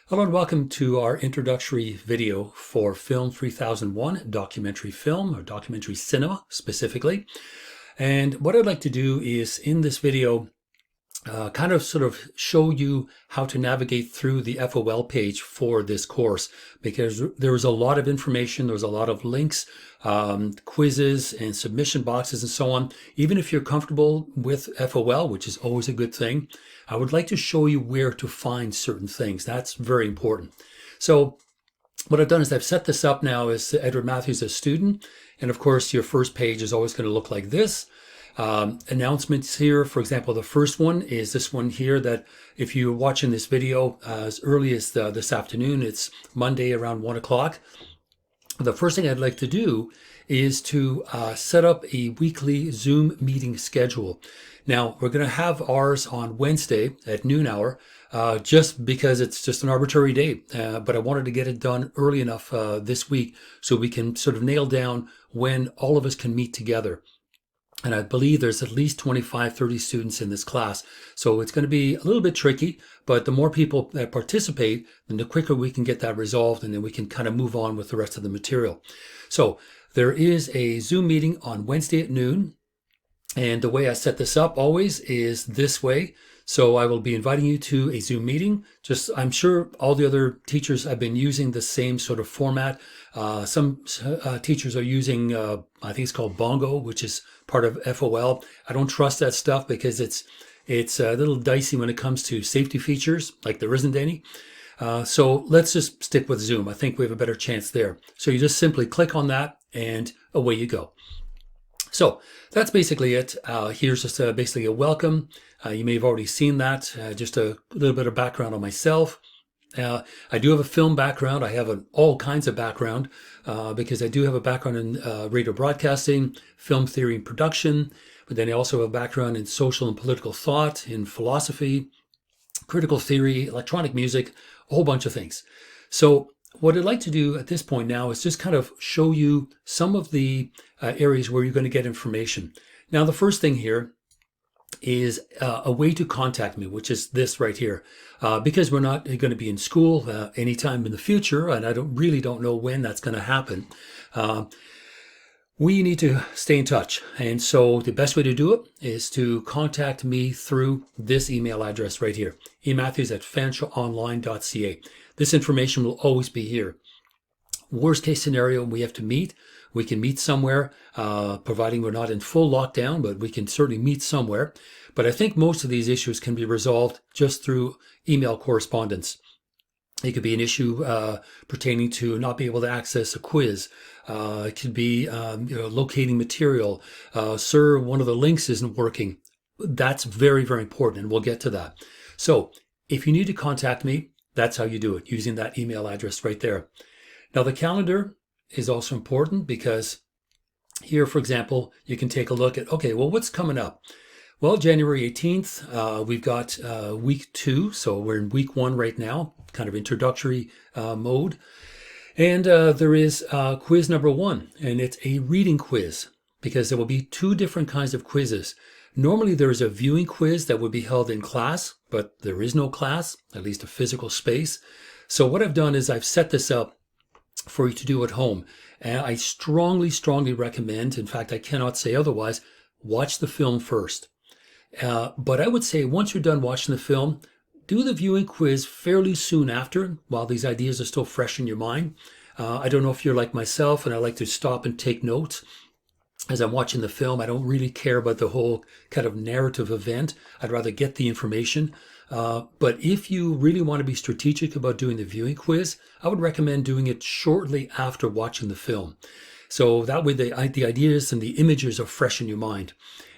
Hello and welcome to our introductory video for Film 3001, documentary film or documentary cinema specifically. And what I'd like to do is in this video kind of sort of show you how to navigate through the FOL page for this course, because there was a lot of information, there was a lot of links, quizzes and submission boxes and so on. Even if you're comfortable with FOL, which is always a good thing, I would like to show you where to find certain things. That's very important. So what I've done is I've set this up now as Edward Matthews as student. And of course, your first page is always going to look like this. Announcements here, for example, the first one is this one here, that if you're watching this video as early as this afternoon, it's Monday around 1 o'clock. The first thing I'd like to do is to set up a weekly Zoom meeting schedule. Now, we're going to have ours on Wednesday at noon hour, just because it's just an arbitrary date. But I wanted to get it done early enough this week so we can sort of nail down when all of us can meet together. And I believe there's at least 25, 30 students in this class. So it's going to be a little bit tricky, but the more people that participate, then the quicker we can get that resolved, and then we can kind of move on with the rest of the material. So there is a Zoom meeting on Wednesday at noon. And the way I set this up always is this way. So I will be inviting you to a Zoom meeting. I'm sure all the other teachers have been using the same sort of format. Some teachers are using, I think it's called Bongo, which is part of FOL. I don't trust that stuff because it's a little dicey when it comes to safety features, like there isn't any. So let's just stick with Zoom. I think we have a better chance there. So you just simply click on that and away you go. So that's basically it. Here's just basically a welcome. You may have already seen that. Just a little bit of background on myself. I do have a film background. I have all kinds of background because I do have a background in radio broadcasting, film theory and production, but then I also have a background in social and political thought, in philosophy, critical theory, electronic music, a whole bunch of things. So what I'd like to do at this point now is just kind of show you some of the areas where you're going to get information. Now, the first thing here is a way to contact me, which is this right here. Because we're not going to be in school anytime in the future, and I really don't know when that's going to happen, we need to stay in touch. And so the best way to do it is to contact me through this email address right here, ematthews@financialonline.ca. This information will always be here. Worst case scenario, we have to meet. We can meet somewhere, providing we're not in full lockdown, but we can certainly meet somewhere. But I think most of these issues can be resolved just through email correspondence. It could be an issue pertaining to not being able to access a quiz. It could be locating material. Sir, one of the links isn't working. That's very, very important, and we'll get to that. So if you need to contact me, that's how you do it, using that email address right there. Now, the calendar is also important because here, for example, you can take a look at, okay, well, what's coming up? Well, January 18th, we've got week 2. So we're in week 1 right now, kind of introductory mode. And there is quiz number 1, and it's a reading quiz because there will be 2 different kinds of quizzes. Normally, there is a viewing quiz that would be held in class, but there is no class, at least a physical space. So what I've done is I've set this up for you to do at home. And I strongly, strongly recommend, in fact, I cannot say otherwise, watch the film first. But I would say once you're done watching the film, do the viewing quiz fairly soon after, while these ideas are still fresh in your mind. I don't know if you're like myself and I like to stop and take notes as I'm watching the film. I don't really care about the whole kind of narrative event. I'd rather get the information. But if you really want to be strategic about doing the viewing quiz, I would recommend doing it shortly after watching the film. So that way the ideas and the images are fresh in your mind.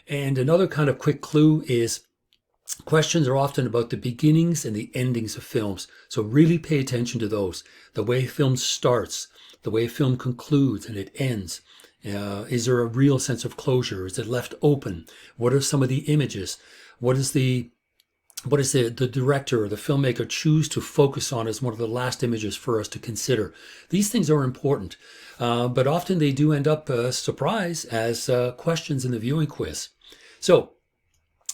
And another kind of quick clue is questions are often about the beginnings and the endings of films. So really pay attention to those. The way a film starts, the way a film concludes and it ends. Is there a real sense of closure? Is it left open? What are some of the images? What does the director or the filmmaker choose to focus on as one of the last images for us to consider? These things are important, but often they do end up a surprise as questions in the viewing quiz. So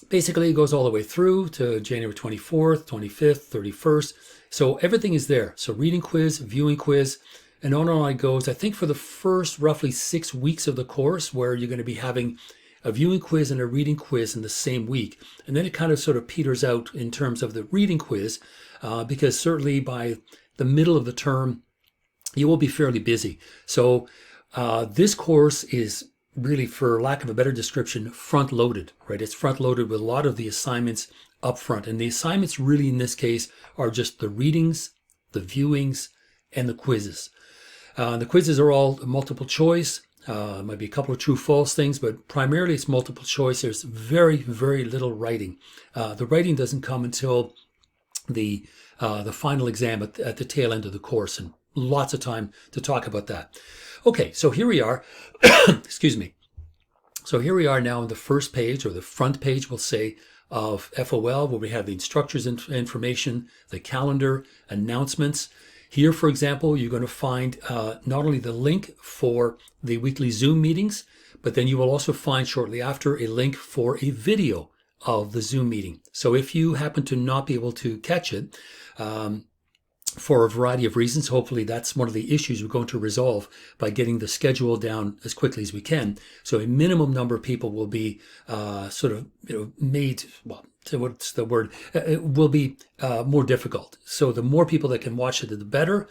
basically it goes all the way through to January 24th, 25th, 31st. So everything is there. So reading quiz, viewing quiz, and on it goes. I think for the first roughly 6 weeks of the course, where you're going to be having a viewing quiz and a reading quiz in the same week. And then it kind of sort of peters out in terms of the reading quiz, because certainly by the middle of the term, you will be fairly busy. So this course is really, for lack of a better description, front-loaded, right? It's front-loaded with a lot of the assignments up front. And the assignments really in this case are just the readings, the viewings, and the quizzes. The quizzes are all multiple choice. Might be a couple of true false things, but primarily it's multiple choice. There's very, very little writing. The writing doesn't come until the final exam at the tail end of the course, and lots of time to talk about that. Okay, so here we are. Excuse me. So here we are now on the first page, or the front page, we'll say, of FOL, where we have the instructor's information, the calendar, announcements. Here, for example, you're going to find not only the link for the weekly Zoom meetings, but then you will also find shortly after a link for a video of the Zoom meeting. So if you happen to not be able to catch it, for a variety of reasons, hopefully that's one of the issues we're going to resolve by getting the schedule down as quickly as we can. So a minimum number of people will be made, well, what's the word? It will be more difficult. So the more people that can watch it, the better.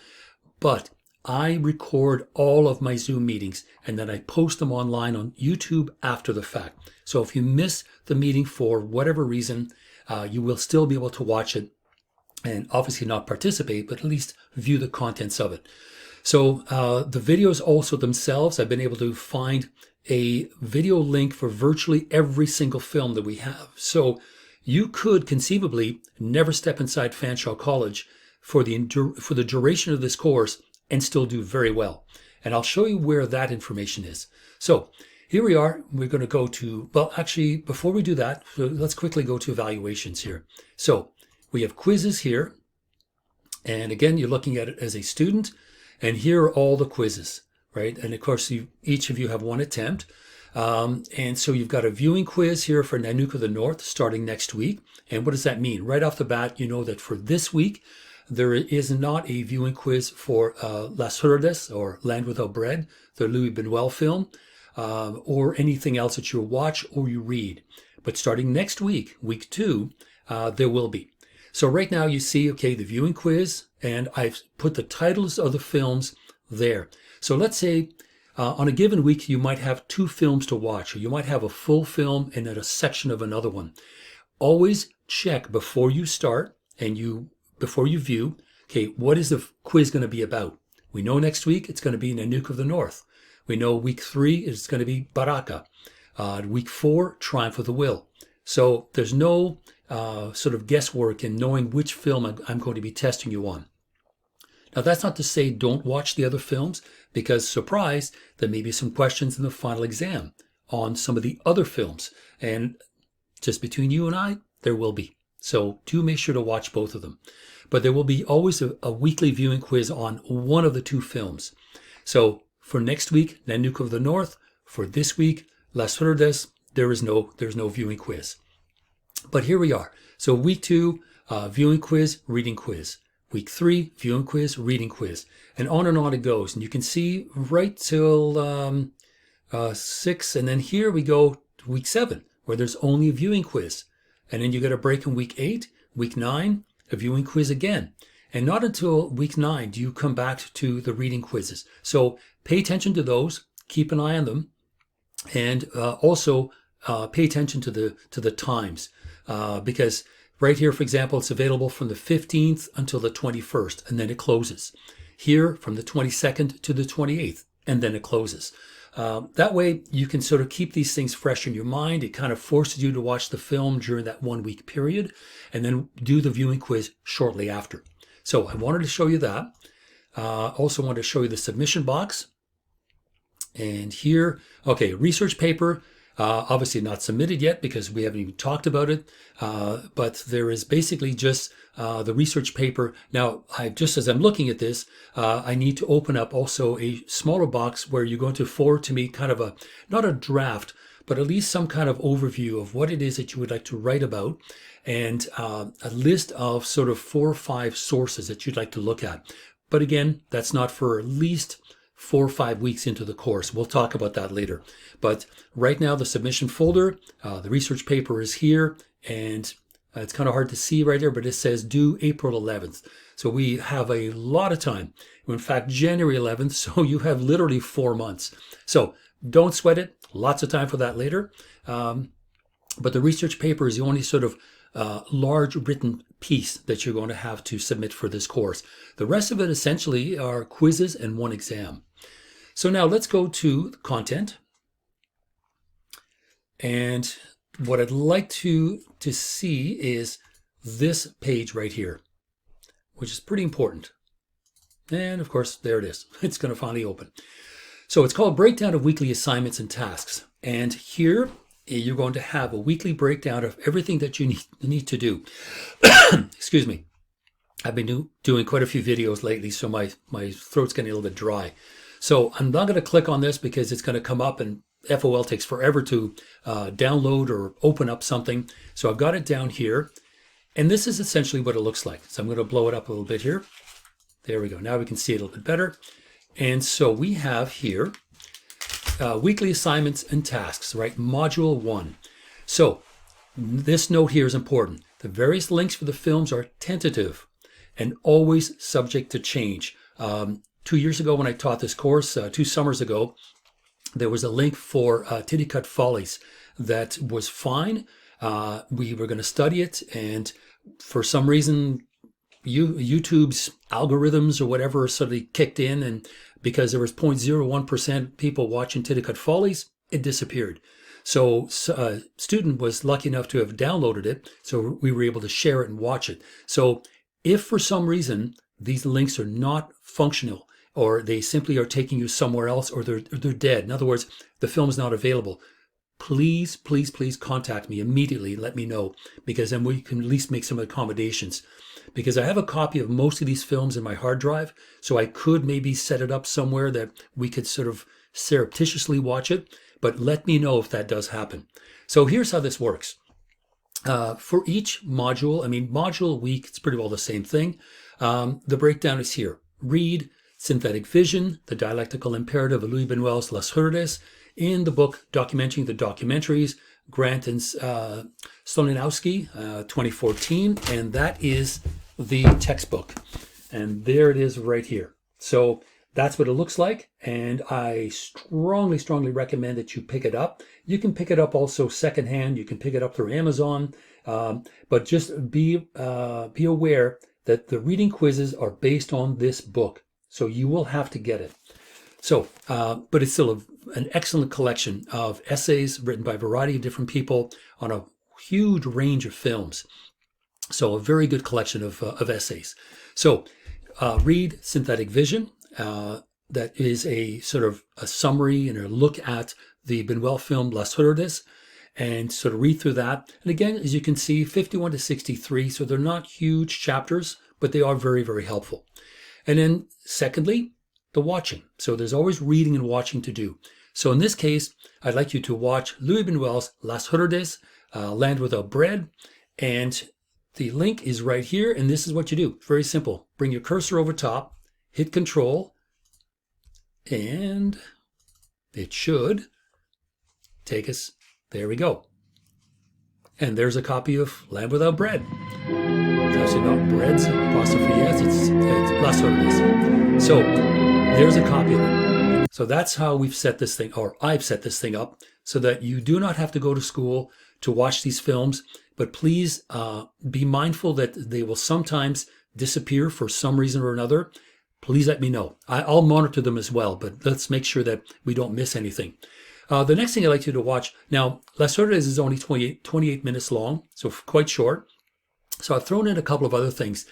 But I record all of my Zoom meetings and then I post them online on YouTube after the fact. So if you miss the meeting for whatever reason, you will still be able to watch it and obviously not participate, but at least view the contents of it. So the videos also themselves, I've been able to find a video link for virtually every single film that we have. So you could conceivably never step inside Fanshawe College for the duration of this course and still do very well. And I'll show you where that information is. So here we are. We're going to go to, well, actually, before we do that, let's quickly go to evaluations here. So we have quizzes here. And again, you're looking at it as a student. And here are all the quizzes, right? And of course, each of you have one attempt. And so you've got a viewing quiz here for Nanook of the North starting next week. And what does that mean? Right off the bat, you know that for this week, there is not a viewing quiz for Las Hurdes, or Land Without Bread, the Louis Bunuel film, or anything else that you watch or you read. But starting next week, week 2, there will be. So right now you see, okay, the viewing quiz, and I've put the titles of the films there. So let's say on a given week, you might have 2 films to watch, or you might have a full film and then a section of another one. Always check before you start and before you view, okay, what is the quiz going to be about? We know next week it's going to be Nanook of the North. We know week 3 is going to be Baraka. Week 4, Triumph of the Will. So there's no sort of guesswork in knowing which film I'm going to be testing you on. Now, that's not to say don't watch the other films, because, surprise, there may be some questions in the final exam on some of the other films. And just between you and I, there will be. So do make sure to watch both of them. But there will be always a weekly viewing quiz on one of the 2 films. So for next week, Nanook of the North. For this week, Las Hurdes, there's no viewing quiz. But here we are. So week 2, viewing quiz, reading quiz. Week 3, viewing quiz, reading quiz. And on it goes. And you can see right till 6. And then here we go to week 7, where there's only a viewing quiz. And then you get a break in week 8, week 9, a viewing quiz again. And not until week 9 do you come back to the reading quizzes. So pay attention to those, keep an eye on them, and also pay attention to the times. Because right here, for example, it's available from the 15th until the 21st, and then it closes. Here, from the 22nd to the 28th, and then it closes. That way, you can sort of keep these things fresh in your mind. It kind of forces you to watch the film during that 1 week period, and then do the viewing quiz shortly after. So I wanted to show you that. Also wanted to show you the submission box. And here, okay, research paper. Obviously not submitted yet because we haven't even talked about it, but there is basically just the research paper. Now, just as I'm looking at this, I need to open up also a smaller box where you're going to forward to me kind of not a draft, but at least some kind of overview of what it is that you would like to write about, and a list of sort of 4 or 5 sources that you'd like to look at. But again, that's not for at least 4 or 5 weeks into the course. We'll talk about that later. But right now, the submission folder, the research paper is here, and it's kind of hard to see right there, but it says due April 11th. So we have a lot of time. In fact, January 11th, so you have literally 4 months. So don't sweat it. Lots of time for that later. But the research paper is the only sort of large written piece that you're going to have to submit for this course. The rest of it essentially are quizzes and 1 exam. So now let's go to content. And what I'd like to see is this page right here, which is pretty important. And of course, there it is. It's going to finally open. So it's called Breakdown of Weekly Assignments and Tasks. And here you're going to have a weekly breakdown of everything that you need to do. Excuse me. I've been doing quite a few videos lately, so my throat's getting a little bit dry. So I'm not going to click on this because it's going to come up, and FOL takes forever to download or open up something. So I've got it down here. And this is essentially what it looks like. So I'm going to blow it up a little bit here. There we go. Now we can see it a little bit better. And so we have here weekly assignments and tasks, right? Module 1. So this note here is important. The various links for the films are tentative and always subject to change. 2 years ago when I taught this course, 2 summers ago, there was a link for Titty Cut Follies that was fine. We were going to study it, and for some reason, YouTube's algorithms or whatever suddenly kicked in, and because there was 0.01% people watching Titty Cut Follies, it disappeared. So a student was lucky enough to have downloaded it, so we were able to share it and watch it. So if for some reason these links are not functional, or they simply are taking you somewhere else, or they're dead, in other words, the film is not available, please, please, please contact me immediately. Let me know, because then we can at least make some accommodations. Because I have a copy of most of these films in my hard drive, so I could maybe set it up somewhere that we could sort of surreptitiously watch it, but let me know if that does happen. So here's how this works. For each module, module week, it's pretty well the same thing. The breakdown is here. Read Synthetic Vision, the Dialectical Imperative of Louis Bunuel's Las Hurdes, in the book Documenting the Documentaries, Grant and Stolinowski, 2014, and that is the textbook. And there it is right here. So that's what it looks like, and I strongly, strongly recommend that you pick it up. You can pick it up also secondhand. You can pick it up through Amazon, but just be aware that the reading quizzes are based on this book, so you will have to get it. So, but it's still an excellent collection of essays written by a variety of different people on a huge range of films. So a very good collection of essays. So read Synthetic Vision. That is a sort of a summary and a look at the Bunuel film Las Hurdes, and sort of read through that. And again, as you can see, 51 to 63, so they're not huge chapters, but they are very, very helpful. And then secondly, the watching. So there's always reading and watching to do. So in this case, I'd like you to watch Louis Bunuel's Las Hurdes, Land Without Bread, and the link is right here, and this is what you do. Very simple. Bring your cursor over top, hit Control, and it should take us, there we go. And there's a copy of Land Without Bread. It's actually not breads, apostrophe S, it's Las Hurdes. So there's a copy of it. So that's how we've set this thing, or I've set this thing up, so that you do not have to go to school to watch these films, but please be mindful that they will sometimes disappear for some reason or another. Please let me know. I'll monitor them as well, but let's make sure that we don't miss anything. The next thing I'd like you to watch, now, Las Hurdes is only 28 minutes long, so quite short. So I've thrown in a couple of other things.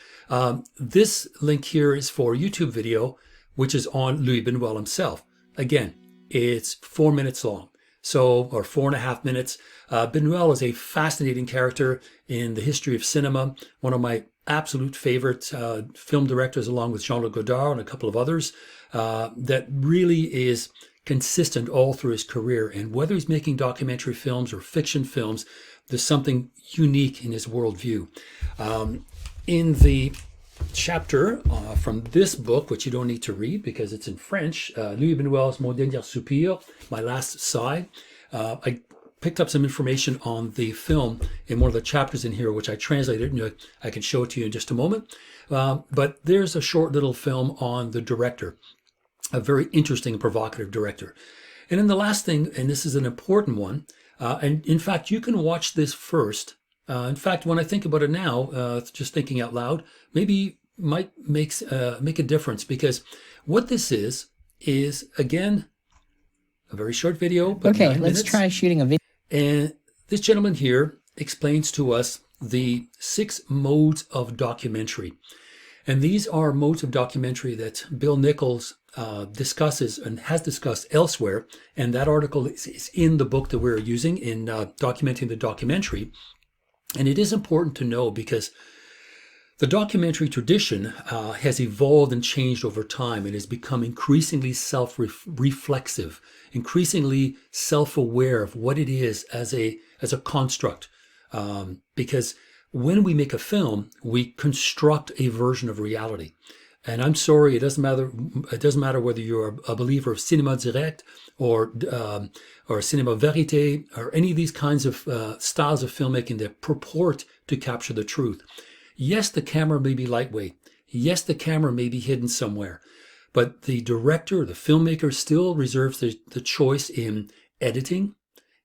This link here is for a YouTube video, which is on Louis Bunuel himself. Again, it's 4 minutes long, or 4.5 minutes. Bunuel is a fascinating character in the history of cinema, one of my absolute favorite film directors, along with Jean-Luc Godard and a couple of others, that really is consistent all through his career. And whether he's making documentary films or fiction films, there's something unique in his worldview. In the chapter from this book, which you don't need to read because it's in French, Louis Bunuel's Mon Dernier Soupir, My Last Sigh, I picked up some information on the film in one of the chapters in here, which I translated, and I can show it to you in just a moment. But there's a short little film on the director, a very interesting and provocative director. And then the last thing, and this is an important one, and in fact, you can watch this first. In fact, when I think about it now, just thinking out loud, maybe might make a difference, because what this is again, a very short video. But okay, let's try shooting a video. And this gentleman here explains to us the 6 modes of documentary. And these are modes of documentary that Bill Nichols discusses and has discussed elsewhere. And that article is in the book that we're using in Documenting the Documentary. And it is important to know because the documentary tradition has evolved and changed over time. It has become increasingly self-reflexive, increasingly self-aware of what it is as a construct. Because when we make a film, we construct a version of reality. And I'm sorry, it doesn't matter whether you're a believer of cinéma direct or cinéma vérité or any of these kinds of styles of filmmaking that purport to capture the truth. Yes, the camera may be lightweight. Yes, the camera may be hidden somewhere. But the director, the filmmaker, still reserves the choice in editing,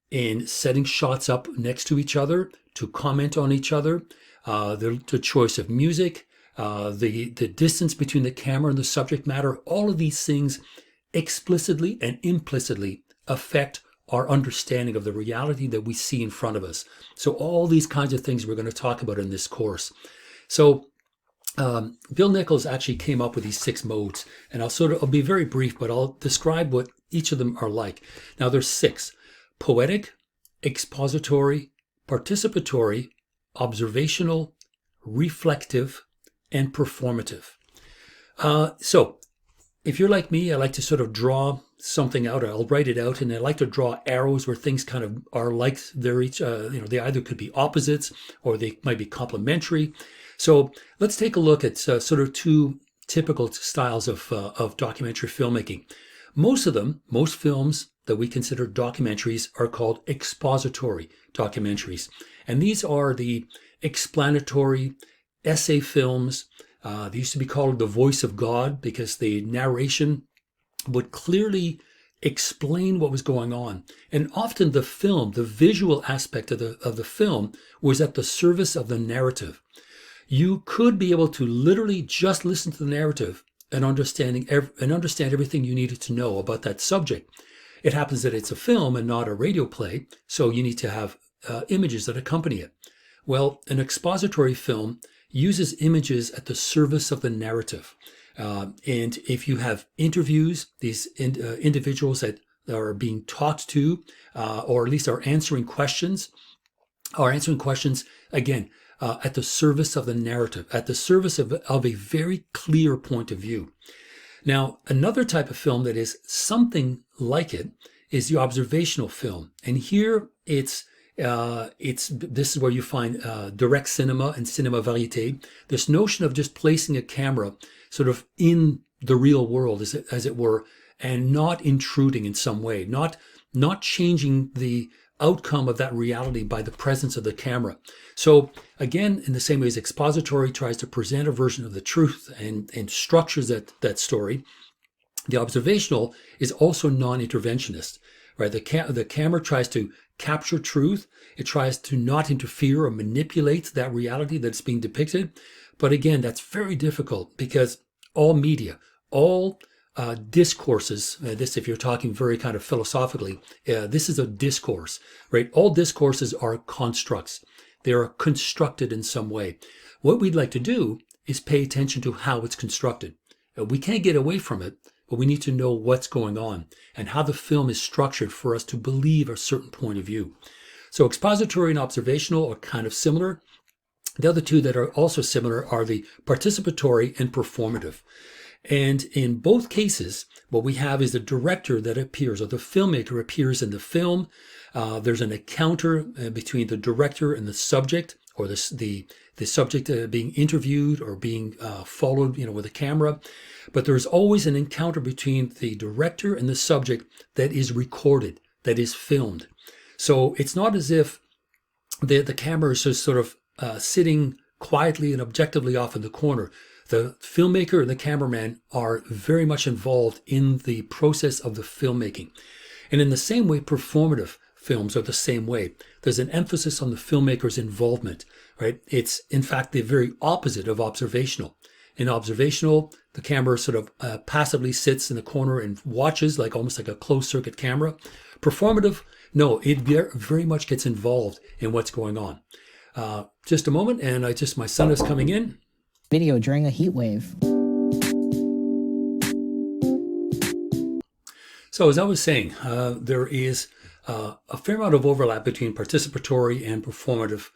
in setting shots up next to each other to comment on each other, the choice of music, the distance between the camera and the subject matter. All of these things explicitly and implicitly affect our understanding of the reality that we see in front of us. So all these kinds of things we're going to talk about in this course. So Bill Nichols actually came up with these 6 modes, and I'll be very brief, but I'll describe what each of them are like. Now there's 6: poetic, expository, participatory, observational, reflective, and performative. So if you're like me, I like to sort of draw something out, or I'll write it out, and I like to draw arrows where things kind of are like they're each, they either could be opposites or they might be complementary. So let's take a look at sort of 2 typical styles of documentary filmmaking. Most films that we consider documentaries are called expository documentaries. And these are the explanatory essay films. They used to be called the voice of God because the narration would clearly explain what was going on. And often the visual aspect of the film was at the service of the narrative. You could be able to literally just listen to the narrative and understand everything you needed to know about that subject. It happens that it's a film and not a radio play, so you need to have images that accompany it. Well, an expository film uses images at the service of the narrative. And if you have interviews, these individuals that are being talked to, or at least are answering questions, again, at the service of the narrative, at the service of a very clear point of view. Now, another type of film that is something like it is the observational film. And here this is where you find direct cinema and cinéma vérité. This notion of just placing a camera sort of in the real world, as it were, and not intruding in some way, not changing the outcome of that reality by the presence of the camera. So again, in the same way as expository tries to present a version of the truth and structures that story, the observational is also non-interventionist, right? The camera tries to capture truth. It tries to not interfere or manipulate that reality that's being depicted. But again, that's very difficult because all media, all discourses, this if you're talking very kind of philosophically, this is a discourse, right? All discourses are constructs. They are constructed in some way. What we'd like to do is pay attention to how it's constructed. We can't get away from it, but we need to know what's going on and how the film is structured for us to believe a certain point of view. So expository and observational are kind of similar. The other 2 that are also similar are the participatory and performative. And in both cases, what we have is the director that appears, or the filmmaker appears in the film. There's an encounter between the director and the subject, or the subject being interviewed or being followed, with a camera. But there's always an encounter between the director and the subject that is recorded, that is filmed. So it's not as if the camera is just sort of sitting quietly and objectively off in the corner. The filmmaker and the cameraman are very much involved in the process of the filmmaking. And in the same way, performative films are the same way. There's an emphasis on the filmmaker's involvement, right? It's, in fact, the very opposite of observational. In observational, the camera sort of passively sits in the corner and watches, almost like a closed-circuit camera. Performative, no, it very much gets involved in what's going on. Just a moment, and my son is coming in. Video during a heat wave. So as I was saying, there is a fair amount of overlap between participatory and performative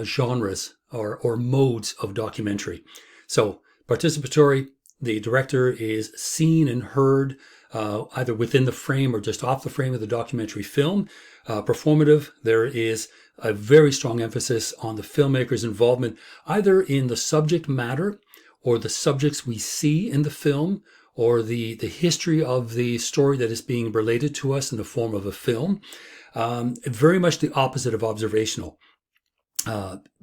genres or modes of documentary. So participatory, the director is seen and heard either within the frame or just off the frame of the documentary film. Performative, there is a very strong emphasis on the filmmaker's involvement, either in the subject matter or the subjects we see in the film, or the history of the story that is being related to us in the form of a film. Very much the opposite of observational.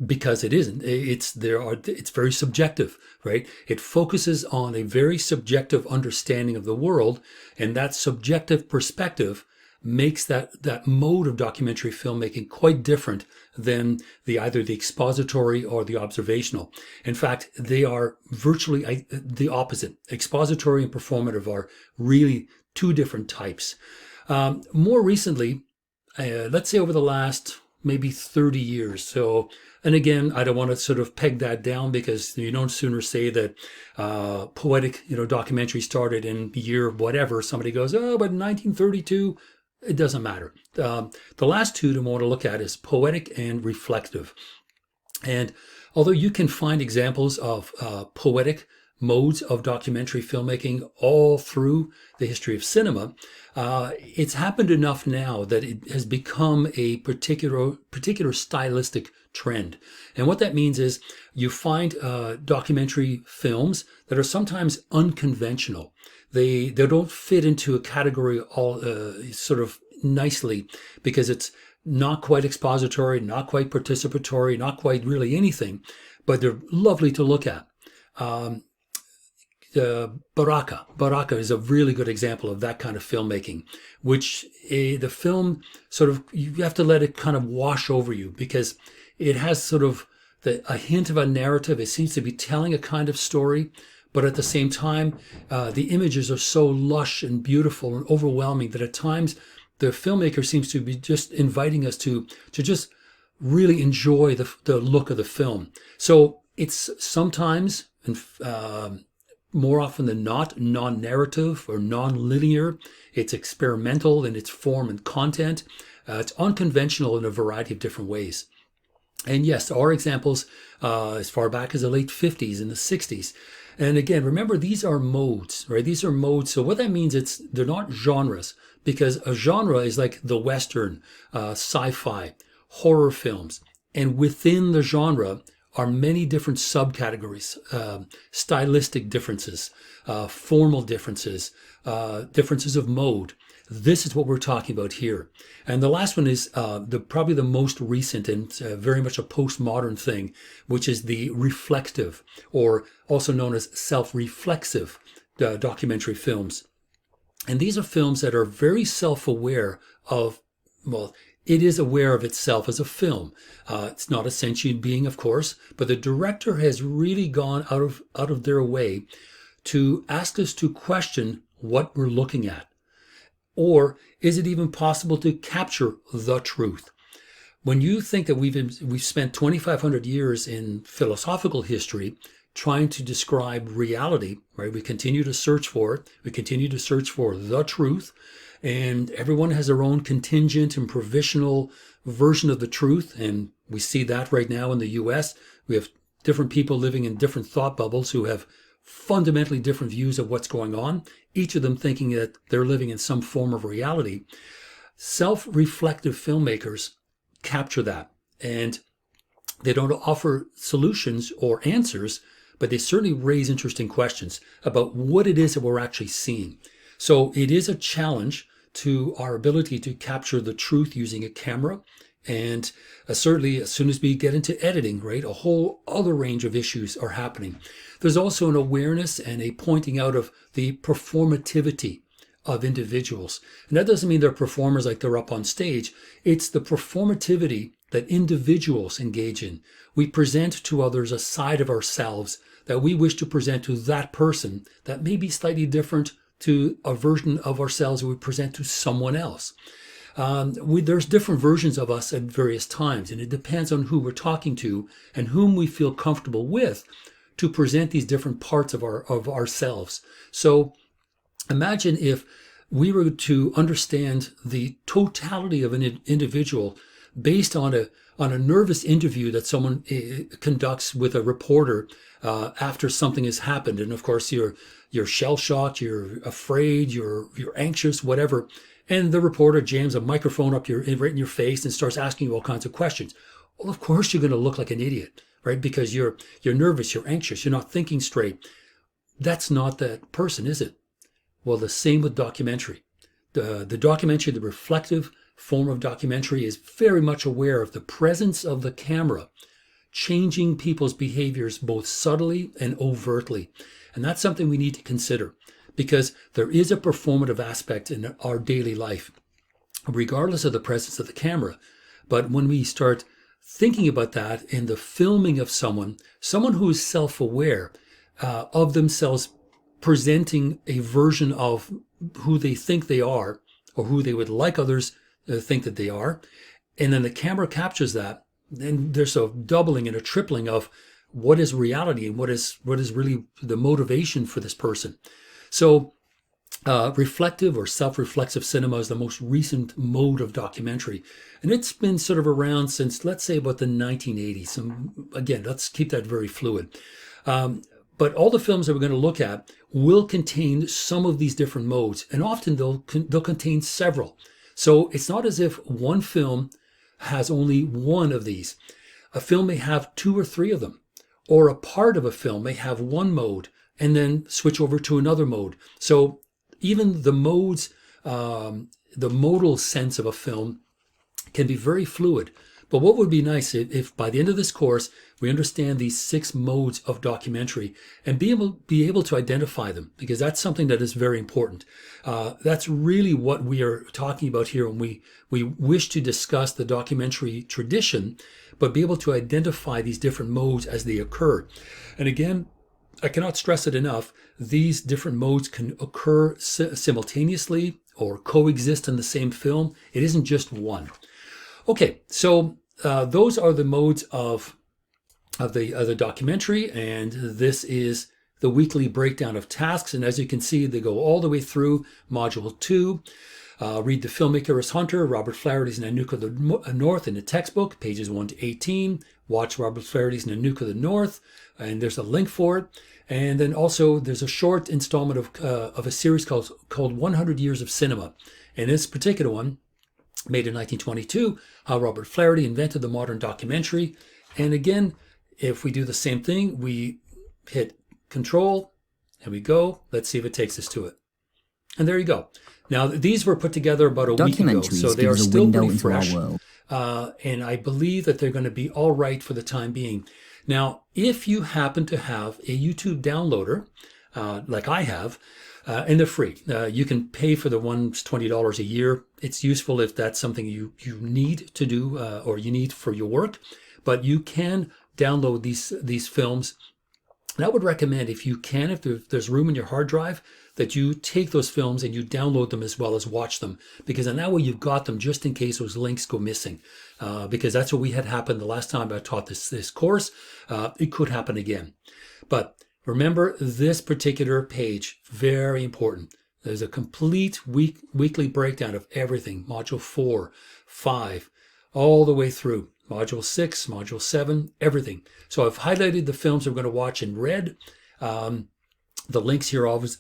Because it isn't. It's very subjective, right? It focuses on a very subjective understanding of the world, and that subjective perspective makes that mode of documentary filmmaking quite different than either the expository or the observational. In fact, they are virtually the opposite. Expository and performative are really two different types. More recently, let's say over the last maybe 30 years. So, and again, I don't want to sort of peg that down, because you don't sooner say that poetic, documentary started in the year whatever. Somebody goes, oh, but in 1932, it doesn't matter. The last two to want to look at is poetic and reflective. And although you can find examples of poetic modes of documentary filmmaking all through the history of cinema, it's happened enough now that it has become a particular stylistic trend. And what that means is you find documentary films that are sometimes unconventional. They don't fit into a category all sort of nicely, because it's not quite expository, not quite participatory, not quite really anything, but they're lovely to look at. Baraka is a really good example of that kind of filmmaking, which the film sort of, you have to let it kind of wash over you, because it has sort of a hint of a narrative. It seems to be telling a kind of story, but at the same time, the images are so lush and beautiful and overwhelming that at times the filmmaker seems to be just inviting us to just really enjoy the look of the film. So it's sometimes, and more often than not, non-narrative or non-linear. It's experimental in its form and content. It's unconventional in a variety of different ways. And yes, there are examples as far back as the late 50s and the 60s. And again, remember, these are modes, right? These are modes. So what that means, they're not genres, because a genre is like the Western, sci-fi, horror films. And within the genre are many different subcategories, stylistic differences, formal differences, differences of mode. This is what we're talking about here. And the last one is probably the most recent and very much a postmodern thing, which is the reflective, or also known as self-reflexive documentary films. And these are films that are very self-aware of, well, it is aware of itself as a film. It's not a sentient being, of course, but the director has really gone out of their way to ask us to question what we're looking at. Or is it even possible to capture the truth? When you think that we've spent 2,500 years in philosophical history trying to describe reality, right? We continue to search for it. We continue to search for the truth. And everyone has their own contingent and provisional version of the truth. And we see that right now in the US. We have different people living in different thought bubbles who have fundamentally different views of what's going on, each of them thinking that they're living in some form of reality. Self-reflective filmmakers capture that, and they don't offer solutions or answers, but they certainly raise interesting questions about what it is that we're actually seeing. So it is a challenge to our ability to capture the truth using a camera. And certainly as soon as we get into editing, right, a whole other range of issues are happening. There's also an awareness and a pointing out of the performativity of individuals. And that doesn't mean they're performers like they're up on stage. It's the performativity that individuals engage in. We present to others a side of ourselves that we wish to present to that person that may be slightly different to a version of ourselves we present to someone else. There's different versions of us at various times, and it depends on who we're talking to and whom we feel comfortable with to present these different parts of ourselves. So imagine if we were to understand the totality of an individual based on a nervous interview that someone conducts with a reporter after something has happened. And of course, you're shell-shocked, you're afraid, you're anxious, whatever. And the reporter jams a microphone up right in your face and starts asking you all kinds of questions. Well, of course, you're going to look like an idiot, right? Because you're nervous, you're anxious, you're not thinking straight. That's not that person, is it? Well, the same with documentary. The documentary, the reflective form of documentary, is very much aware of the presence of the camera changing people's behaviors both subtly and overtly. And that's something we need to consider, because there is a performative aspect in our daily life, regardless of the presence of the camera. But when we start thinking about that in the filming of someone who is self-aware of themselves, presenting a version of who they think they are or who they would like others to think that they are, and then the camera captures that, then there's a doubling and a tripling of what is reality and what is really the motivation for this person. So reflective or self-reflexive cinema is the most recent mode of documentary. And it's been sort of around since, let's say, about the 1980s. And again, let's keep that very fluid. But all the films that we're going to look at will contain some of these different modes. And often they'll contain several. So it's not as if one film has only one of these. A film may have two or three of them. Or a part of a film may have one mode and then switch over to another mode. So even the modes, the modal sense of a film can be very fluid. But what would be nice if by the end of this course, we understand these 6 modes of documentary and be able to identify them, because that's something that is very important. That's really what we are talking about here when we wish to discuss the documentary tradition, but be able to identify these different modes as they occur. And again, I cannot stress it enough, these different modes can occur simultaneously or coexist in the same film. It isn't just one. Okay, so those are the modes of the documentary, and this is the weekly breakdown of tasks. And as you can see, they go all the way through Module 2. Read The Filmmaker as Hunter, Robert Flaherty's Nanook of the North in the textbook, pages 1 to 18. Watch Robert Flaherty's Nanook of the North, and there's a link for it. And then also there's a short installment of a series called 100 Years of Cinema. And this particular one, made in 1922, how Robert Flaherty invented the modern documentary. And again, if we do the same thing, we hit Control, and we go. Let's see if it takes us to it. And there you go. Now, these were put together about a week ago, so they are still pretty fresh. And I believe that they're going to be all right for the time being. Now, if you happen to have a YouTube downloader, like I have, and they're free. You can pay for the ones $20 a year. It's useful if that's something you need to do or you need for your work. But you can download these films. And I would recommend, if you can, if there's room in your hard drive, that you take those films and you download them as well as watch them. Because in that way you've got them just in case those links go missing. Because that's what we had happen the last time I taught this course. It could happen again. But remember this particular page, very important. There's a complete weekly breakdown of everything, Module 4, 5, all the way through. Module 6, Module 7, everything. So I've highlighted the films we're going to watch in red. The links here always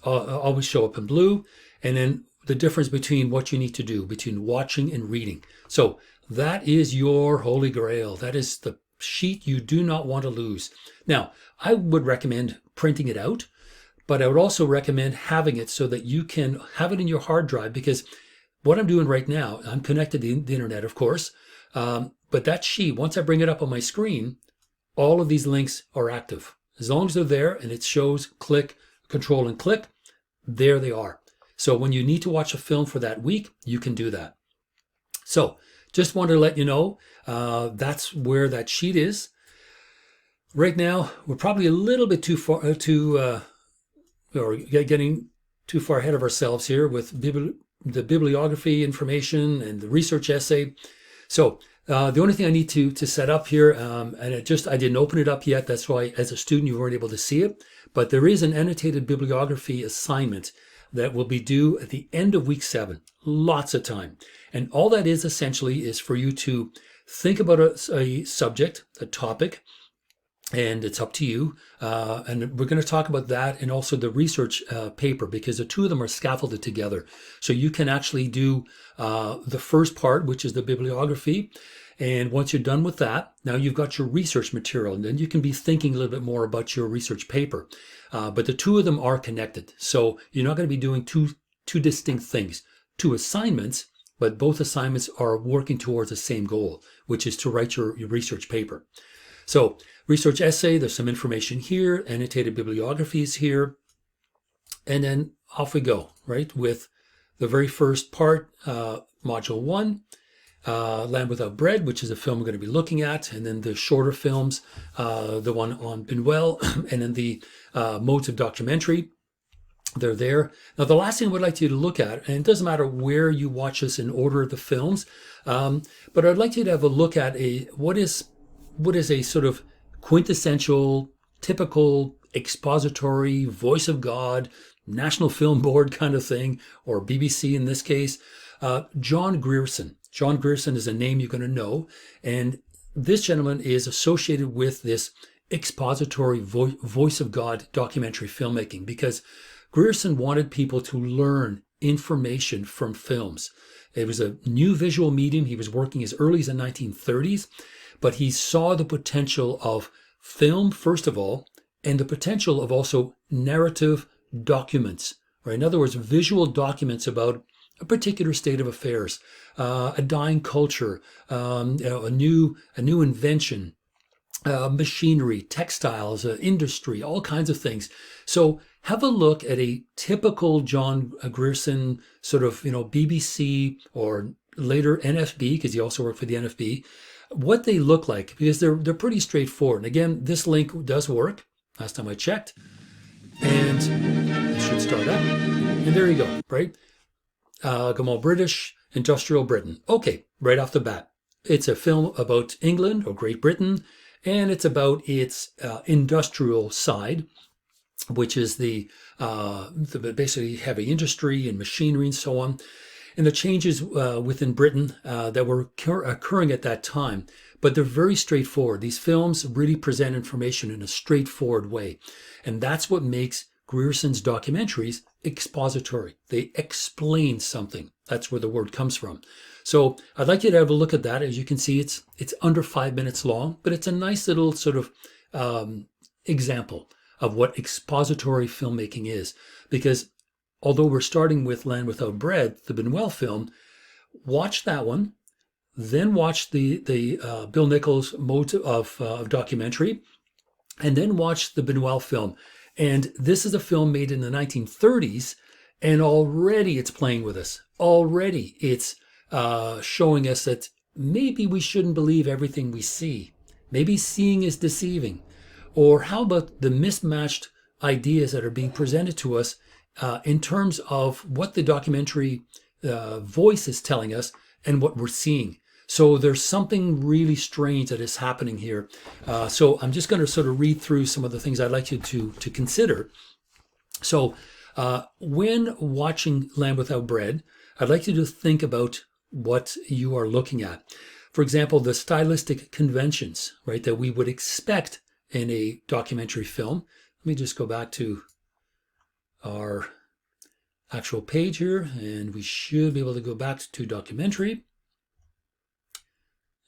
show up in blue, and then the difference between what you need to do between watching and reading. So that is your holy grail. That is the sheet you do not want to lose. Now, I would recommend printing it out, but I would also recommend having it so that you can have it in your hard drive, because what I'm doing right now, I'm connected to the internet, of course, but that sheet, once I bring it up on my screen, all of these links are active. As long as they're there and it shows click, control and click, there they are. So when you need to watch a film for that week, you can do that. So just wanted to let you know that's where that sheet is. Right now, we're probably a little bit too far, or getting too far ahead of ourselves here with the bibliography information and the research essay. So the only thing I need to set up here, and I didn't open it up yet. That's why as a student you weren't able to see it. But there is an annotated bibliography assignment that will be due at the end of week 7. Lots of time. And all that is essentially is for you to think about a subject, a topic, and it's up to you. And we're going to talk about that and also the research paper, because the two of them are scaffolded together. So you can actually do the first part, which is the bibliography. And once you're done with that, now you've got your research material, and then you can be thinking a little bit more about your research paper. But the two of them are connected. So you're not going to be doing two distinct things, 2 assignments, but both assignments are working towards the same goal, which is to write your research paper. So research essay, there's some information here, annotated bibliographies here, and then off we go, right, with the very first part, module 1, Land Without Bread, which is a film we're going to be looking at, and then the shorter films, the one on Bunuel, and then the modes of documentary. They're there. Now, the last thing I would like you to look at, and it doesn't matter where you watch this in order of the films, but I'd like you to have a look at what is a sort of quintessential, typical, expository, voice of God, National Film Board kind of thing, or BBC in this case, John Grierson. John Grierson is a name you're going to know, and this gentleman is associated with this expository voice of God documentary filmmaking, because Grierson wanted people to learn information from films. It was a new visual medium. He was working as early as the 1930s, but he saw the potential of film, first of all, and the potential of also narrative documents, right? In other words, visual documents about a particular state of affairs, a dying culture, a new invention, machinery, textiles, industry, all kinds of things. So have a look at a typical John Grierson sort of, BBC or later NFB, because he also worked for the NFB, what they look like, because they're pretty straightforward. And again, this link does work. Last time I checked, and it should start up. And there you go, right? Gamal British, Industrial Britain. Okay, right off the bat. It's a film about England or Great Britain, and it's about its industrial side, which is the basically heavy industry and machinery and so on, and the changes within Britain that were occurring at that time. But they're very straightforward. These films really present information in a straightforward way, and that's what makes Grierson's documentaries expository. They explain something. That's where the word comes from. So I'd like you to have a look at that. As you can see, it's under 5 minutes long, but it's a nice little sort of example of what expository filmmaking is. Because although we're starting with Land Without Bread, the Bunuel film, watch that one, then watch the Bill Nichols mode of documentary, and then watch the Bunuel film. And this is a film made in the 1930s, and already it's playing with us. Already it's showing us that maybe we shouldn't believe everything we see. Maybe seeing is deceiving. Or how about the mismatched ideas that are being presented to us in terms of what the documentary voice is telling us and what we're seeing. So there's something really strange that is happening here. So I'm just going to sort of read through some of the things I'd like you to consider. So when watching Land Without Bread, I'd like you to think about what you are looking at. For example, the stylistic conventions, right, that we would expect in a documentary film. Let me just go back to actual page here, and we should be able to go back to documentary.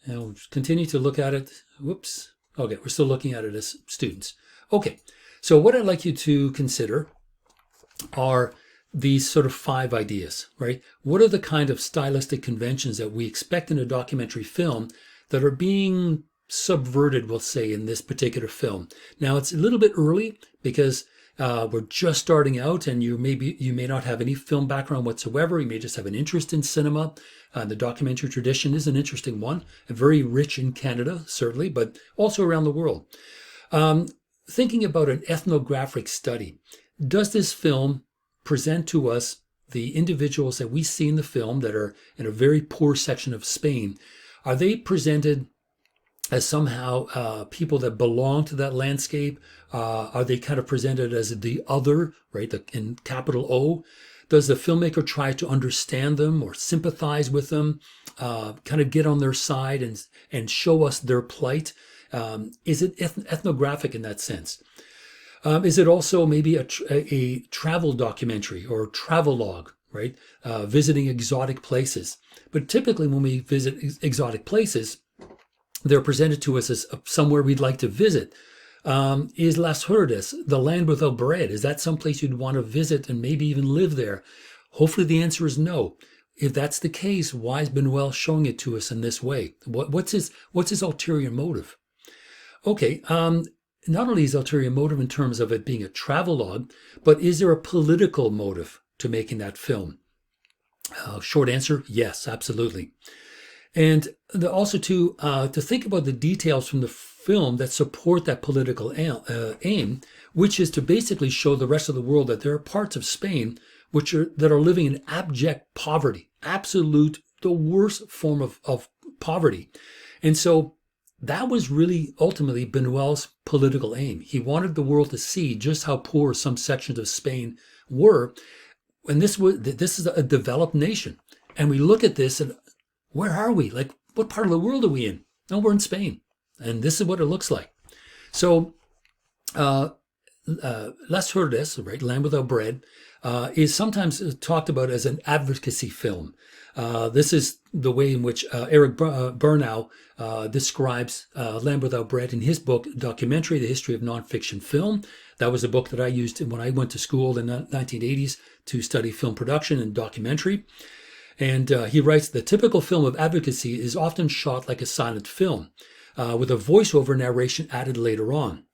And we'll continue to look at it. Whoops. Okay, we're still looking at it as students. Okay, so what I'd like you to consider are these sort of 5 ideas, right? What are the kind of stylistic conventions that we expect in a documentary film that are being subverted, we'll say, in this particular film? Now, it's a little bit early because we're just starting out, and you may not have any film background whatsoever. You may just have an interest in cinema. The documentary tradition is an interesting one, and very rich in Canada, certainly, but also around the world. Thinking about an ethnographic study, does this film present to us the individuals that we see in the film that are in a very poor section of Spain? Are they presented as somehow people that belong to that landscape? Are they kind of presented as the other, right, in capital O? Does the filmmaker try to understand them or sympathize with them, kind of get on their side and show us their plight? Is it ethnographic in that sense? Is it also maybe a travel documentary or travelogue, right? Visiting exotic places. But typically when we visit exotic places, they're presented to us as somewhere we'd like to visit. Is Las Hurdes, the land without bread, is that someplace you'd want to visit and maybe even live there? Hopefully the answer is no. If that's the case, why is Bunuel showing it to us in this way? What's his ulterior motive? Okay, not only is ulterior motive in terms of it being a travelogue, but is there a political motive to making that film? Short answer, yes, absolutely. And also to think about the details from the film that support that political aim, which is to basically show the rest of the world that there are parts of Spain that are living in abject poverty, the worst form of poverty. And so that was really ultimately Bunuel's political aim. He wanted the world to see just how poor some sections of Spain were. And this is a developed nation. And we look at this and where are we? Like, what part of the world are we in? No, we're in Spain. And this is what it looks like. So, Las Hurdes, right, Land Without Bread, is sometimes talked about as an advocacy film. This is the way in which Eric Bernau describes Land Without Bread in his book, Documentary, The History of Nonfiction Film. That was a book that I used when I went to school in the 1980s to study film production and documentary. And he writes, the typical film of advocacy is often shot like a silent film, with a voiceover narration added later on.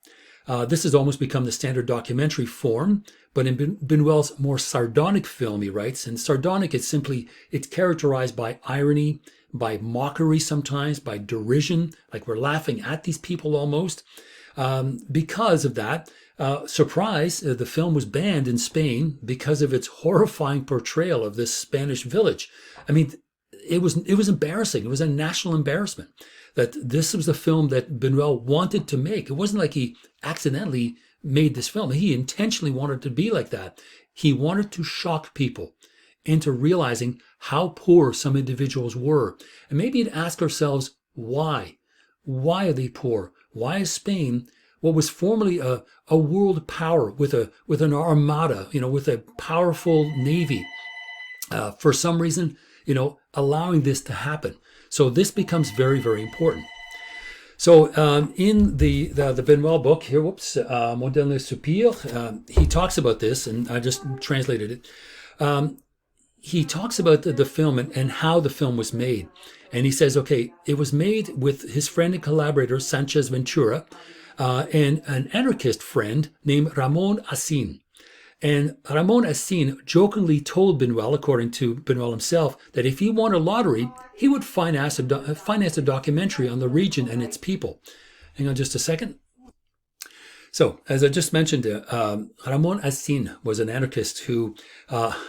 This has almost become the standard documentary form, but in Bunuel's more sardonic film, he writes, and sardonic is simply, it's characterized by irony, by mockery sometimes, by derision, like we're laughing at these people almost. Because of that, surprise, the film was banned in Spain because of its horrifying portrayal of this Spanish village. I mean, it was embarrassing. It was a national embarrassment that this was the film that Bunuel wanted to make. It wasn't like he accidentally made this film. He intentionally wanted it to be like that. He wanted to shock people into realizing how poor some individuals were. And maybe to ask ourselves, why? Why are they poor? Why is Spain, what was formerly a world power with an armada, with a powerful navy, for some reason, allowing this to happen? So this becomes very, very important. So in the Bunuel book here, Modèle le Soupir, he talks about this, and I just translated it. He talks about the film and how the film was made. And he says, okay, it was made with his friend and collaborator, Sanchez Ventura, and an anarchist friend named Ramon Asin. And Ramon Asin jokingly told Bunuel, according to Bunuel himself, that if he won a lottery, he would finance a documentary on the region and its people. Hang on just a second. So, as I just mentioned, Ramon Asin was an anarchist who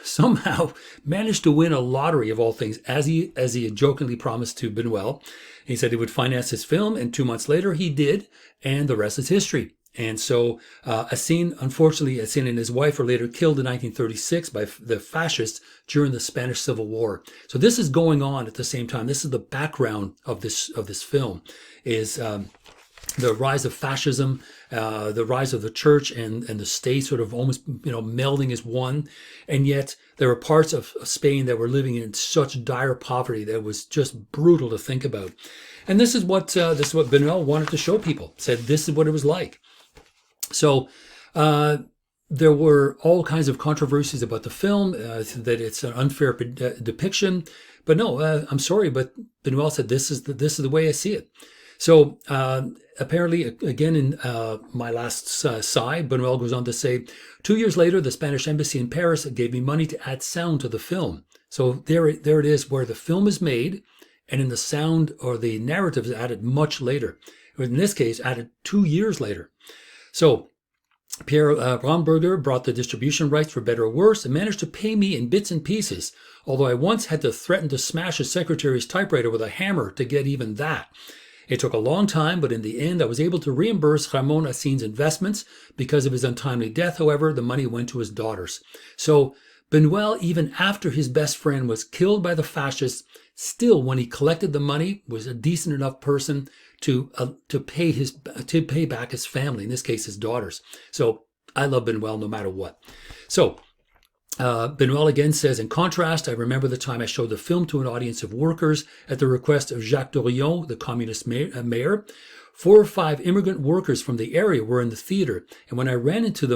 somehow managed to win a lottery of all things, as he had jokingly promised to Bunuel. He said he would finance his film, and 2 months later he did, and the rest is history. And so unfortunately, Asin and his wife were later killed in 1936 by the fascists during the Spanish Civil War. So this is going on at the same time. This is the background of this film, is the rise of fascism the rise of the church and the state sort of almost, melding as one. And yet there were parts of Spain that were living in such dire poverty that it was just brutal to think about. And this is what Bunuel wanted to show people. Said this is what it was like. So there were all kinds of controversies about the film, that it's an unfair depiction. But no, I'm sorry, but Bunuel said this is the way I see it. So apparently, again, in my last side, Bunuel goes on to say, 2 years later, the Spanish embassy in Paris gave me money to add sound to the film. So there it is, where the film is made, and in the sound or the narrative is added much later. In this case, added 2 years later. So Pierre Romberger brought the distribution rights for better or worse and managed to pay me in bits and pieces, although I once had to threaten to smash his secretary's typewriter with a hammer to get even that. It took a long time, but in the end, I was able to reimburse Ramon Asin's investments. Because of his untimely death, however, the money went to his daughters. So Bunuel, even after his best friend was killed by the fascists, still, when he collected the money, was a decent enough person to pay back his family, in this case, his daughters. So I love Bunuel no matter what. So Bunuel again says, in contrast, I remember the time I showed the film to an audience of workers at the request of Jacques Dorion, the communist mayor. 4 or 5 immigrant workers from the area were in the theater, and when I ran into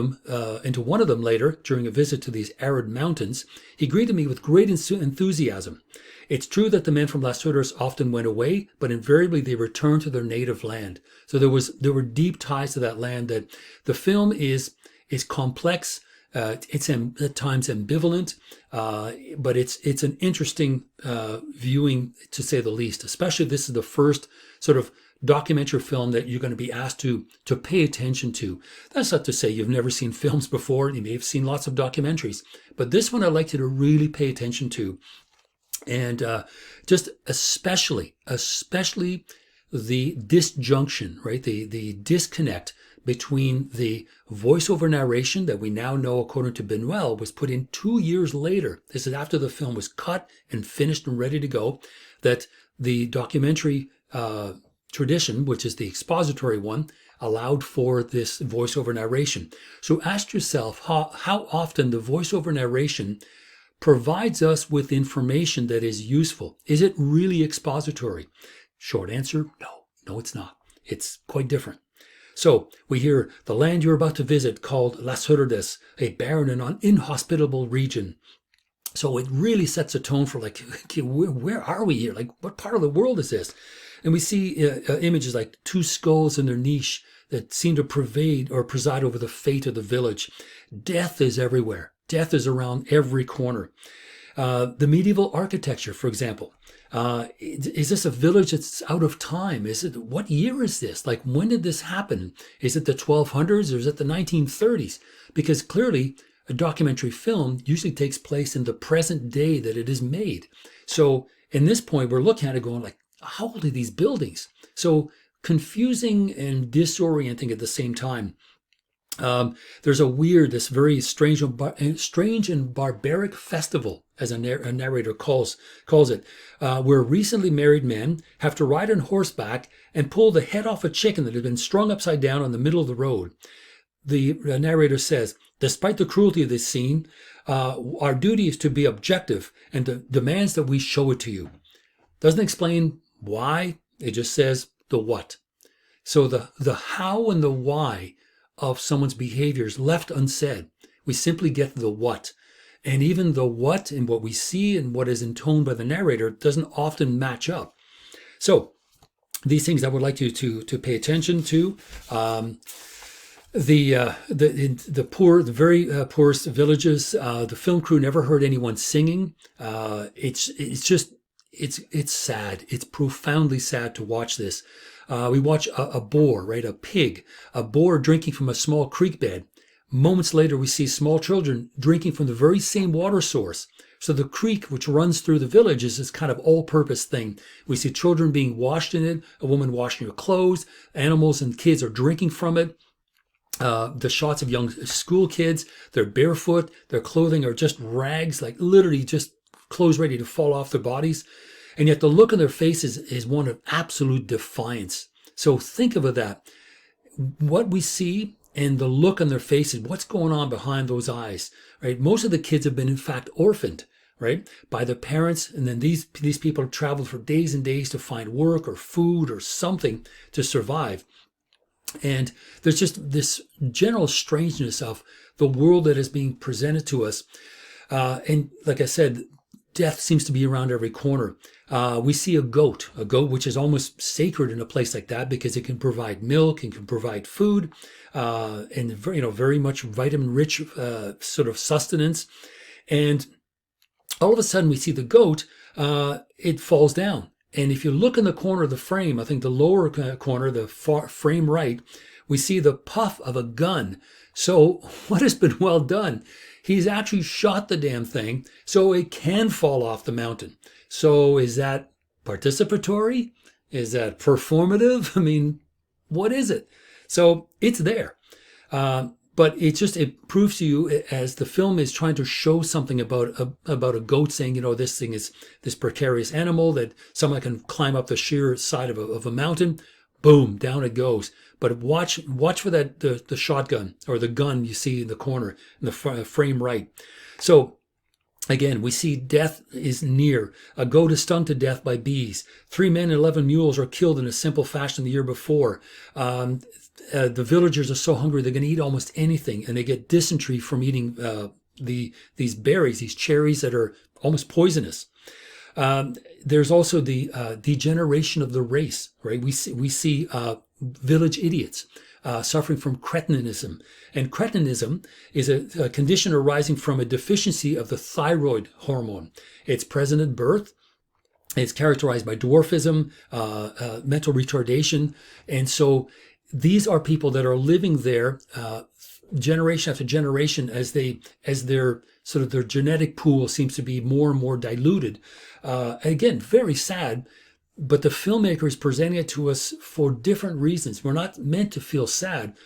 one of them later, during a visit to these arid mountains, he greeted me with great enthusiasm. It's true that the men from Las Hurdes often went away, but invariably they returned to their native land. So there were deep ties to that land. That the film is complex. It's at times ambivalent, but it's an interesting viewing, to say the least. Especially this is the first sort of documentary film that you're going to be asked to pay attention to. That's not to say you've never seen films before. You may have seen lots of documentaries, but this one I'd like you to really pay attention to. And just especially the disjunction, right? The disconnect between the voiceover narration that we now know, according to Bunuel, was put in 2 years later. This is after the film was cut and finished and ready to go, that the documentary tradition, which is the expository one, allowed for this voiceover narration. So ask yourself how often the voiceover narration provides us with information that is useful. Is it really expository? Short answer, no, it's not. It's quite different. So we hear the land you're about to visit called Las Hurdes, a barren and inhospitable region. So it really sets a tone for like, okay, where are we here? Like, what part of the world is this? And we see images like 2 skulls in their niche that seem to preside over the fate of the village. Death is everywhere. Death is around every corner. The medieval architecture, for example. Is this a village that's out of time? What year is this? Like, when did this happen? Is it the 1200s or is it the 1930s? Because clearly a documentary film usually takes place in the present day that it is made. So in this point, we're looking at it going like, how old are these buildings? So confusing and disorienting at the same time. There's this very strange and barbaric festival, as a narrator calls it, where recently married men have to ride on horseback and pull the head off a chicken that had been strung upside down on the middle of the road. The narrator says, despite the cruelty of this scene, our duty is to be objective and demands that we show it to you. Doesn't explain why, it just says the what. So the how and the why of someone's behavior is left unsaid. We simply get the what. And even the what and what we see and what is intoned by the narrator doesn't often match up. So these things I would like you to pay attention to. The very poorest villages, the film crew never heard anyone singing. It's sad. It's profoundly sad to watch this. We watch a boar, right? A pig, a boar drinking from a small creek bed. Moments later, we see small children drinking from the very same water source. So the creek, which runs through the village, is this kind of all-purpose thing. We see children being washed in it, a woman washing her clothes, animals and kids are drinking from it. The shots of young school kids, they're barefoot, their clothing are just rags, like literally just clothes ready to fall off their bodies. And yet the look on their faces is one of absolute defiance. So think of that. what we see and the look on their faces, what's going on behind those eyes, right? Most of the kids have been, in fact, orphaned, right, by their parents. And then these people have traveled for days and days to find work or food or something to survive. And there's just this general strangeness of the world that is being presented to us. And like I said, death seems to be around every corner. We see a goat which is almost sacred in a place like that because it can provide milk and can provide food, and very much vitamin-rich sort of sustenance. And all of a sudden, we see the goat. It falls down, and if you look in the corner of the frame, I think the lower corner, the far frame right, we see the puff of a gun. So what has been well done? He's actually shot the damn thing so it can fall off the mountain. So is that participatory? Is that performative? I mean, what is it? So it's there. But it proves to you, as the film is trying to show something about a goat, saying, this thing is this precarious animal that someone can climb up the sheer side of a mountain. Boom, down it goes. But watch for that the shotgun or the gun you see in the corner in the frame right. So again, we see death is near. A goat is stung to death by bees. 3 men and 11 mules are killed in a simple fashion the year before. The villagers are so hungry they're going to eat almost anything, and they get dysentery from eating these berries, these cherries that are almost poisonous. There's also the degeneration of the race, right? We see village idiots suffering from cretinism. And cretinism is a condition arising from a deficiency of the thyroid hormone. It's present at birth. It's characterized by dwarfism, mental retardation. And so these are people that are living there generation after generation as their sort of their genetic pool seems to be more and more diluted. Again, very sad, but the filmmaker is presenting it to us for different reasons. We're not meant to feel sad.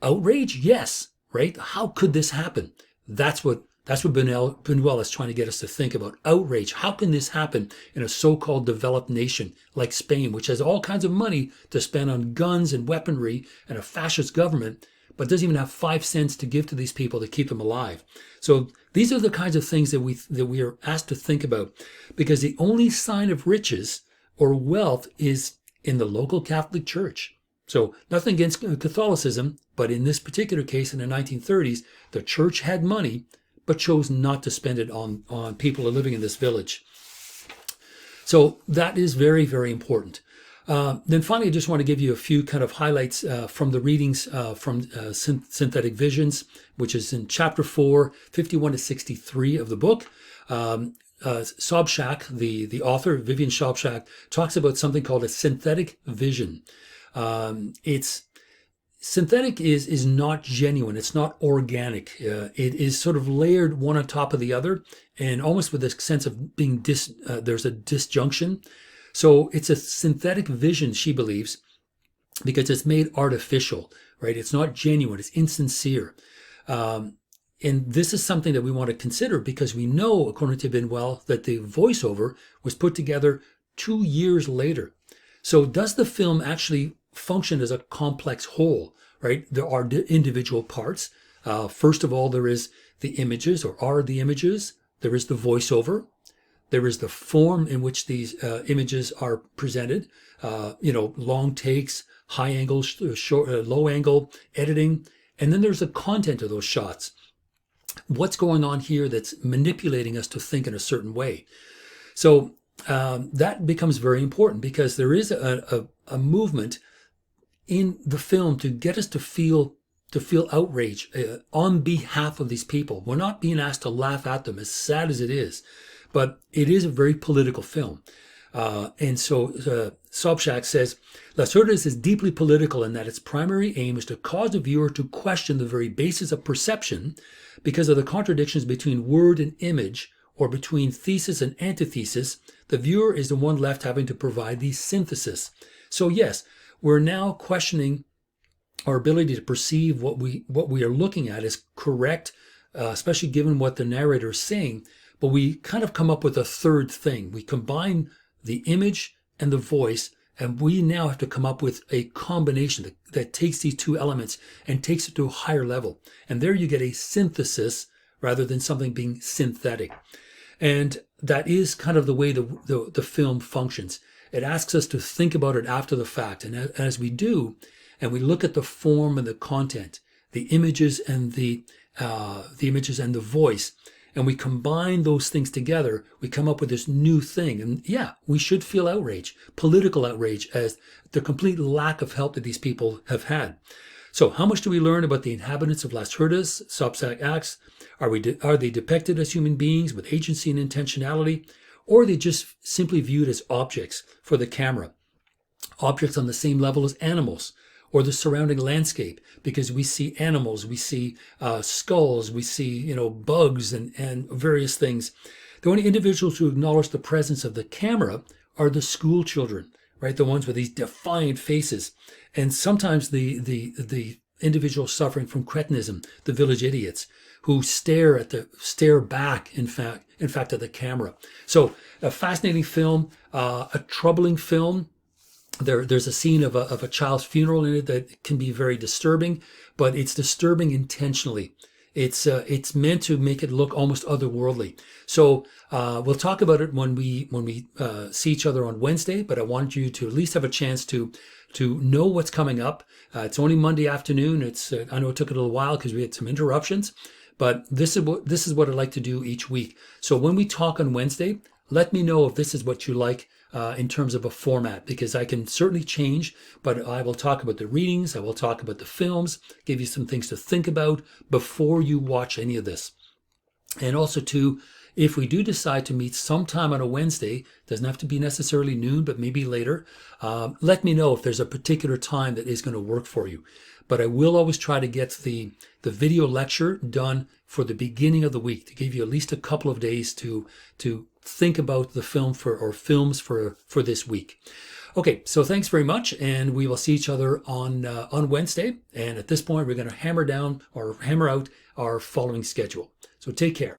Outrage, yes, right? How could this happen? That's what Bunuel is trying to get us to think about. Outrage. How can this happen in a so-called developed nation like Spain, which has all kinds of money to spend on guns and weaponry and a fascist government, but doesn't even have 5 cents to give to these people to keep them alive? So these are the kinds of things that we are asked to think about, because the only sign of riches or wealth is in the local Catholic Church. So nothing against Catholicism, but in this particular case in the 1930s, the church had money, but chose not to spend it on people living in this village. So that is very, very important. Then finally, I just want to give you a few kind of highlights from the readings from Synthetic Visions, which is in chapter 4, 51 to 63 of the book. Sobchak, the author, Vivian Sobchak, talks about something called a synthetic vision. Synthetic is not genuine. It's not organic. It is sort of layered one on top of the other, and almost with this sense of being there's a disjunction. So it's a synthetic vision, she believes, because it's made artificial, right? It's not genuine. It's insincere. And this is something that we want to consider, because we know, according to Bunuel, that the voiceover was put together 2 years later. So does the film actually function as a complex whole, right? There are individual parts. First of all, there is the images, or are the images. There is the voiceover. There is the form in which these images are presented. Long takes, high angle, short, low angle, editing. And then there's the content of those shots. What's going on here that's manipulating us to think in a certain way? So that becomes very important, because there is a movement in the film to get us to feel outrage on behalf of these people. We're not being asked to laugh at them, as sad as it is, but it is a very political film. And so Sobchak says, Las Hurdes is deeply political in that its primary aim is to cause the viewer to question the very basis of perception because of the contradictions between word and image, or between thesis and antithesis. The viewer is the one left having to provide the synthesis. So yes, we're now questioning our ability to perceive what we are looking at is correct, especially given what the narrator is saying. But we kind of come up with a third thing. We combine the image and the voice, And we now have to come up with a combination that takes these two elements and takes it to a higher level. And there you get a synthesis rather than something being synthetic. And that is kind of the way the film functions. It asks us to think about it after the fact. And as we do, and we look at the form and the content, the images and the voice, and we combine those things together, we come up with this new thing. And yeah, we should feel outrage, political outrage, as the complete lack of help that these people have had. So how much do we learn about the inhabitants of Las Hurdes, Subsac Acts? Are they depicted as human beings with agency and intentionality? Or are they just simply viewed as objects for the camera? Objects on the same level as animals or the surrounding landscape, because we see animals, we see skulls, we see bugs and various things. The only individuals who acknowledge the presence of the camera are the school children, right? The ones with these defiant faces. And sometimes the individuals suffering from cretinism, the village idiots, who stare back, in fact, at the camera. So a fascinating film, a troubling film. There's a scene of a child's funeral in it that can be very disturbing, but it's disturbing intentionally. It's meant to make it look almost otherworldly. So we'll talk about it when we see each other on Wednesday. But I want you to at least have a chance to know what's coming up. It's only Monday afternoon. I know it took a little while because we had some interruptions, but this is what I'd like to do each week. So when we talk on Wednesday, let me know if this is what you like in terms of a format, because I can certainly change, but I will talk about the readings, I will talk about the films, give you some things to think about before you watch any of this. And also too, if we do decide to meet sometime on a Wednesday, doesn't have to be necessarily noon, but maybe later, let me know if there's a particular time that is going to work for you. But I will always try to get the video lecture done for the beginning of the week, to give you at least a couple of days to think about the films for this week. Okay, so thanks very much, and we will see each other on Wednesday. And at this point, we're going to hammer out our following schedule. So take care.